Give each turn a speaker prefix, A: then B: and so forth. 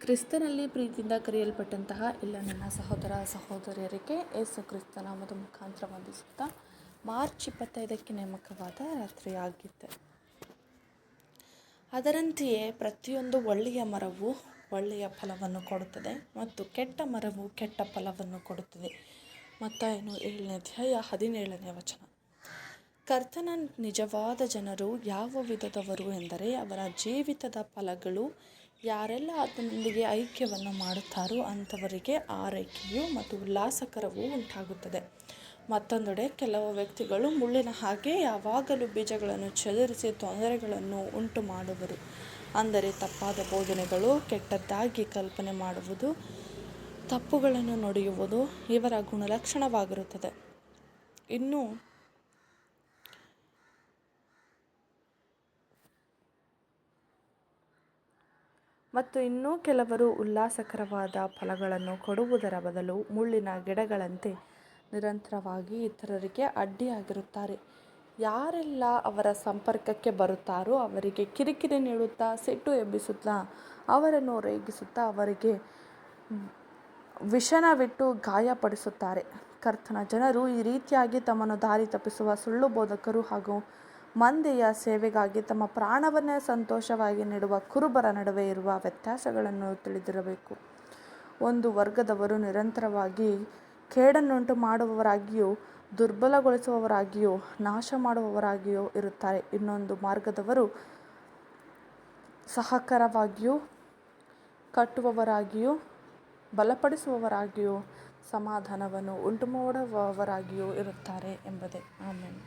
A: ಕ್ರಿಸ್ತನಲ್ಲಿ ಪ್ರೀತಿಯಿಂದ ಕರೆಯಲ್ಪಟ್ಟಂತಹ ಎಲ್ಲ ನನ್ನ ಸಹೋದರ ಸಹೋದರಿಯರಿಗೆ ಯೇಸು ಕ್ರಿಸ್ತ ನಾಮದ ಮುಖಾಂತರ ವಂದಿಸುತ್ತಾ ಮಾರ್ಚ್ 25ಕ್ಕೆ ನೇಮಕವಾದ ರಾತ್ರಿಯಾಗಿತ್ತು. ಅದರಂತೆಯೇ ಪ್ರತಿಯೊಂದು ಒಳ್ಳೆಯ ಮರವು ಒಳ್ಳೆಯ ಫಲವನ್ನು ಕೊಡುತ್ತದೆ ಮತ್ತು ಕೆಟ್ಟ ಮರವು ಕೆಟ್ಟ ಫಲವನ್ನು ಕೊಡುತ್ತದೆ. ಮತ್ತಾಯ 7ನೇ ಅಧ್ಯಾಯ 17ನೇ ವಚನ. ಕರ್ತನ ನಿಜವಾದ ಜನರು ಯಾವ ವಿಧದವರು ಎಂದರೆ ಅವರ ಜೀವಿತದ ಫಲಗಳು ಯಾರೆಲ್ಲ ಆತನೊಂದಿಗೆ ಐಕ್ಯವನ್ನು ಮಾಡುತ್ತಾರೋ ಅಂಥವರಿಗೆ ಆರೈಕೆಯು ಮತ್ತು ಉಲ್ಲಾಸಕರವೂ ಉಂಟಾಗುತ್ತದೆ. ಮತ್ತೊಂದೆಡೆ ಕೆಲವು ವ್ಯಕ್ತಿಗಳು ಮುಳ್ಳಿನ ಹಾಗೆ ಯಾವಾಗಲೂ ಬೀಜಗಳನ್ನು ಚದುರಿಸಿ ತೊಂದರೆಗಳನ್ನು ಉಂಟು ಮಾಡುವರು. ಅಂದರೆ ತಪ್ಪಾದ ಬೋಧನೆಗಳು, ಕೆಟ್ಟದ್ದಾಗಿ ಕಲ್ಪನೆ ಮಾಡುವುದು, ತಪ್ಪುಗಳನ್ನು ನುಡಿಯುವುದು ಇವರ ಗುಣಲಕ್ಷಣವಾಗಿರುತ್ತದೆ. ಇನ್ನು ಕೆಲವರು ಉಲ್ಲಾಸಕರವಾದ ಫಲಗಳನ್ನು ಕೊಡುವುದರ ಬದಲು ಮುಳ್ಳಿನ ಗಿಡಗಳಂತೆ ನಿರಂತರವಾಗಿ ಇತರರಿಗೆ ಅಡ್ಡಿಯಾಗಿರುತ್ತಾರೆ. ಯಾರೆಲ್ಲ ಅವರ ಸಂಪರ್ಕಕ್ಕೆ ಬರುತ್ತಾರೋ ಅವರಿಗೆ ಕಿರಿಕಿರಿ ನೀಡುತ್ತಾ, ಸಿಟ್ಟು ಎಬ್ಬಿಸುತ್ತಾ, ಅವರನ್ನು ರೇಗಿಸುತ್ತಾ, ಅವರಿಗೆ ವಿಷನವಿಟ್ಟು ಗಾಯಪಡಿಸುತ್ತಾರೆ. ಕರ್ತನ ಜನರು ಈ ರೀತಿಯಾಗಿ ತಮ್ಮನ್ನು ದಾರಿ ತಪ್ಪಿಸುವ ಸುಳ್ಳು ಬೋಧಕರು ಹಾಗೂ ಮಂದೆಯ ಸೇವೆಗಾಗಿ ತಮ್ಮ ಪ್ರಾಣವನ್ನೇ ಸಂತೋಷವಾಗಿ ನೀಡುವ ಕುರುಬರ ನಡುವೆ ಇರುವ ವ್ಯತ್ಯಾಸಗಳನ್ನು ತಿಳಿದಿರಬೇಕು. ಒಂದು ವರ್ಗದವರು ನಿರಂತರವಾಗಿ ಕೇಡನ್ನುಂಟು ಮಾಡುವವರಾಗಿಯೂ ದುರ್ಬಲಗೊಳಿಸುವವರಾಗಿಯೂ ನಾಶ ಮಾಡುವವರಾಗಿಯೂ ಇರುತ್ತಾರೆ. ಇನ್ನೊಂದು ಮಾರ್ಗದವರು ಸಹಕಾರವಾಗಿಯೂ ಕಟ್ಟುವವರಾಗಿಯೂ ಬಲಪಡಿಸುವವರಾಗಿಯೂ ಸಮಾಧಾನವನ್ನು ಉಂಟುಮಾಡುವವರಾಗಿಯೂ ಇರುತ್ತಾರೆ ಎಂಬುದೇ. ಆಮೆನ್.